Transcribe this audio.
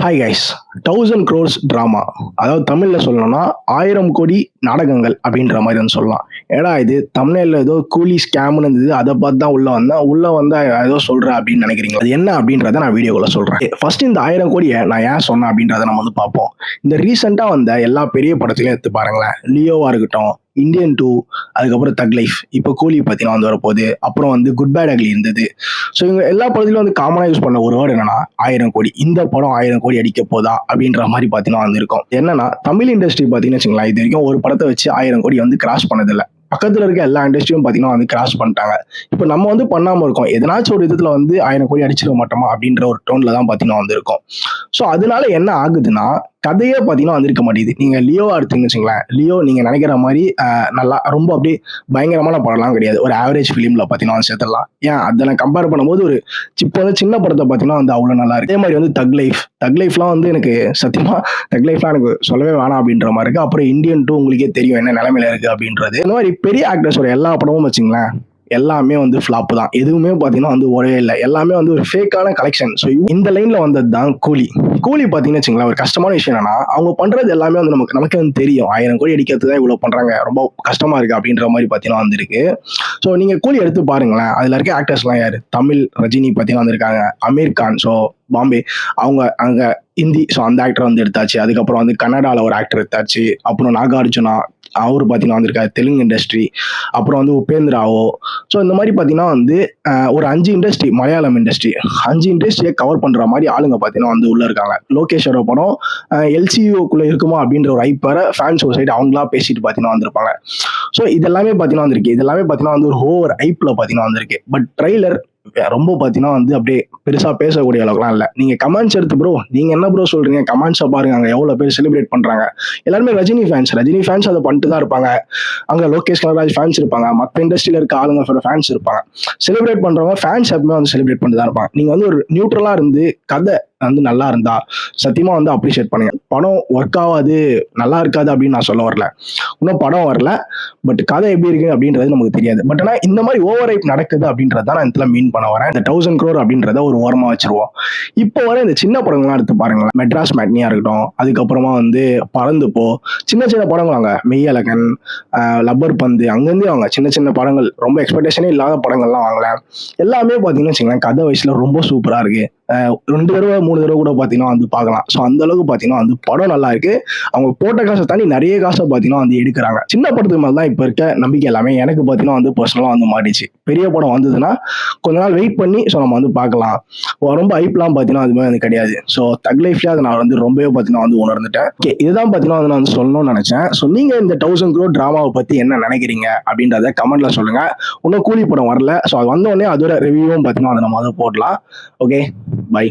Hi guys. 1000 crores drama, அதாவது தமிழ்ல சொல்லணும்னா 1000 கோடி நாடகங்கள் அப்படின்ற மாதிரி வந்து சொல்லலாம். ஏடா இது தமிழ்ல ஏதோ கூலி ஸ்கேம்னு இருந்தது, அதை பார்த்து தான் உள்ள வந்தேன். உள்ள வந்து ஏதோ சொல்றேன் அப்படின்னு நினைக்கிறீங்க. அது என்ன அப்படின்றத நான் வீடியோக்குள்ள சொல்றேன். ஃபர்ஸ்ட் இந்த 1000 கோடியை நான் ஏன் சொன்னேன் அப்படின்றத நம்ம வந்து பார்ப்போம். இந்த ரீசெண்டா வந்த எல்லா பெரிய படத்திலையும் எடுத்து பாருங்களேன். லியோவா இருக்கட்டும், இந்தியன் 2, அதுக்கப்புறம் தக் லைஃப், இப்போ கூலி பார்த்தீங்கன்னா வந்து வரப்போகுது. அப்புறம் வந்து குட் பேட் அக்லி இருந்தது. ஸோ இவங்க எல்லா படத்துலையும் வந்து காமனாக யூஸ் பண்ண ஒரு வேர்டு என்னன்னா 1000 கோடி. இந்த படம் 1000 கோடி அடிக்க போதா அப்படின்ற மாதிரி பார்த்தீங்கன்னா வந்து இருக்கும். என்னன்னா தமிழ் இண்டஸ்ட்ரி பார்த்தீங்கன்னு வச்சுங்களேன், இது வரைக்கும் ஒரு படத்தை வச்சு 1000 கோடி வந்து கிராஸ் பண்ணதில்லை. பக்கத்துல இருக்க எல்லா இண்டஸ்ட்ரியும் பார்த்தீங்கன்னா வந்து கிராஸ் பண்ணிட்டாங்க. இப்போ நம்ம வந்து பண்ணாம இருக்கோம், எதனாச்சும் ஒரு விதத்துல வந்து 1000 கோடி அடிச்சிட மாட்டோமா அப்படின்ற ஒரு டோன்ல தான் பார்த்தீங்கன்னா வந்து இருக்கும். ஸோ அதனால என்ன ஆகுதுன்னா, கதையே பார்த்தீங்கன்னா வந்திருக்க மாட்டேங்குது. நீங்க லியோவா எடுத்தீங்கன்னு வச்சுங்களேன், லியோ நீங்க நினைக்கிற மாதிரி நல்லா ரொம்ப அப்படியே பயங்கரமான படம்லாம் கிடையாது. ஒரு ஆவரேஜ் ஃபிலிம்ல பார்த்தீங்கன்னா வந்து சேர்த்துடலாம். ஏன் அதெல்லாம் கம்பேர் பண்ணும்போது ஒரு இப்போ வந்து சின்ன படத்தை பார்த்தீங்கன்னா வந்து அவ்வளோ நல்லா இருக்கு. அதே மாதிரி வந்து தக் லைஃப்லாம் வந்து எனக்கு சத்தியமா தக் லைஃப்லாம் எனக்கு சொல்லவே வேணாம் அப்படின்ற மாதிரி இருக்கு. அப்புறம் இந்தியன் 2 உங்களுக்கே தெரியும் என்ன நிலைமையில இருக்கு அப்படின்றது. இந்த மாதிரி பெரிய ஆக்டர்ஸோட எல்லா படமும் வச்சுங்களேன், எல்லாமே வந்து ஃபிளாப் தான். எதுவுமே பார்த்தீங்கன்னா வந்து ஓடவே இல்லை. எல்லாமே வந்து ஒரு ஃபேக்கான கலெக்ஷன். ஸோ இந்த லைன்ல வந்தது தான் கூலி. பார்த்தீங்கன்னு வச்சுங்களேன், ஒரு கஷ்டமான விஷயம் என்னன்னா, அவங்க பண்றது எல்லாமே வந்து நமக்கு வந்து தெரியும். 1000 கோடி அடிக்கிறது தான் இவ்வளவு பண்றாங்க, ரொம்ப கஷ்டமா இருக்கு அப்படின்ற மாதிரி பார்த்தீங்கன்னா வந்திருக்கு. ஸோ நீங்க கூலி எடுத்து பாருங்களேன், அதுல இருக்க ஆக்டர்ஸ்லாம் யாரு? தமிழ் ரஜினி பார்த்தீங்கன்னா வந்திருக்காங்க, அமீர் கான், ஸோ பாம்பே, அவங்க அங்க ஹிந்தி, ஸோ அந்த ஆக்டர் வந்து எடுத்தாச்சு. அதுக்கப்புறம் வந்து கன்னடால ஒரு ஆக்டர் எடுத்தாச்சு. அப்புறம் நாகார்ஜுனா, அவரு பார்த்தீங்கன்னா வந்திருக்காரு தெலுங்கு இண்டஸ்ட்ரி. அப்புறம் வந்து உபேந்திராவோ. ஸோ இந்த மாதிரி பார்த்தீங்கன்னா வந்து ஒரு 5 இண்டஸ்ட்ரி, மலையாளம் இண்டஸ்ட்ரி, 5 இண்டஸ்ட்ரியை கவர் பண்ற மாதிரி ஆளுங்க பார்த்தீங்கன்னா வந்து உள்ள இருக்காங்க. லோகேஷோட படம் எல்சிஓக்குள்ள இருக்குமா அப்படின்ற ஒரு ஐப் வர ஃபேன் சொசைட்டி அவங்களா பேசிட்டு பார்த்தீங்கன்னா வந்திருப்பாங்க. ஸோ இதெல்லாமே பார்த்தீங்கன்னா வந்திருக்கு. இதெல்லாமே பார்த்தீங்கன்னா வந்து ஒரு ஓவர் ஐப்ல பார்த்தீங்கன்னா வந்திருக்கு. பட் ட்ரெய்லர் ரொம்ப பார்த்தீங்கன்னா வந்து அப்படியே பெருசா பேசக்கூடிய அளவுக்குலாம் இல்லை. நீங்க கமெண்ட்ஸ் எடுத்து ப்ரோ, நீங்க என்ன ப்ரோ சொல்றீங்க? கமெண்ட்ஸை பாருங்க, அங்க எவ்வளவு பேர் செலிப்ரேட் பண்றாங்க. எல்லாருமே ரஜினி ஃபேன்ஸ் அதை பண்ணிட்டு தான் இருப்பாங்க. அங்க லோகேஷ் கனகராஜ் ஃபேன்ஸ் இருப்பாங்க, மற்ற இண்டஸ்ட்ரியில இருக்க ஆளுங்க ஃபேன்ஸ் இருப்பாங்க. செலிப்ரேட் பண்றவங்க ஃபேன்ஸ் எப்பவுமே வந்து செலிப்ரேட் பண்ணிட்டு தான் இருப்பாங்க. நீங்க வந்து ஒரு நியூட்ரலா இருந்து கதை வந்து நல்லா இருந்தா சத்தியமா வந்து அப்ரிஷியேட் பண்ணுங்க. படம் ஒர்க் ஆகாது, நல்லா இருக்காது அப்படின்னு நான் சொல்ல வரல. இன்னும் படம் வரல, பட் கதை எப்படி இருக்கு அப்படின்றது நமக்கு தெரியாது. பட் ஆனா இந்த மாதிரி ஓவர் ஹைப் நடக்குது அப்படின்றத நான் இதுல மீன் பண்ண வரேன். இந்த 1000 crore அப்படின்றத ஒரு ஓரமா வச்சிருவோம். இப்போ வர இந்த சின்ன படங்கள்லாம் எடுத்து பாருங்களேன். மெட்ராஸ் மேட்னியா இருக்கட்டும், அதுக்கப்புறமா வந்து பறந்து போ, சின்ன சின்ன படங்கள் வாங்க, மெய்யழகன், லப்பர் பந்து, அங்கிருந்து வாங்க சின்ன சின்ன படங்கள், ரொம்ப எக்ஸ்பெக்டேஷனே இல்லாத படங்கள்லாம் வாங்கல. எல்லாமே பாத்தீங்கன்னா வச்சுங்களேன், கதை வயசுல ரொம்ப சூப்பரா இருக்கு. 2 தடவை 3 தடவை கூட பார்த்தீங்கன்னா வந்து பார்க்கலாம். ஸோ அந்த அளவுக்கு பார்த்தீங்கன்னா வந்து படம் நல்லா இருக்கு. அவங்க போட்ட காசை தாண்டி நிறைய காசை பார்த்தீங்கன்னா வந்து எடுக்கிறாங்க. சின்ன படத்துக்கு மேலே தான் இப்போ இருக்க நம்பிக்கை எல்லாமே எனக்கு பார்த்தீங்கன்னா வந்து பர்சனலாக வந்து மாறிடுச்சு. பெரிய படம் வந்ததுன்னா கொஞ்ச நாள் வெயிட் பண்ணி ஸோ நம்ம வந்து பார்க்கலாம். ரொம்ப ஐப்லாம் பார்த்தீங்கன்னா அதுமாதிரி வந்து கிடையாது. ஸோ தக் லைஃப்லேயே அதை நான் வந்து ரொம்பவே பார்த்தீங்கன்னா வந்து உணர்ந்துட்டேன். ஓகே, இதுதான் பார்த்தீங்கன்னா வந்து நான் வந்து சொல்லணும்னு நினைச்சேன். ஸோ நீங்கள் இந்த 1000 crore ட்ராமாவை பற்றி என்ன நினைக்கிறீங்க அப்படின்றத கமெண்ட்ல சொல்லுங்க. இன்னும் கூலி படம் வரல, ஸோ அது வந்தோடனே அதோட ரிவ்யூவும் பார்த்தீங்கன்னா அதை நம்ம வந்து போடலாம். Okay, bye.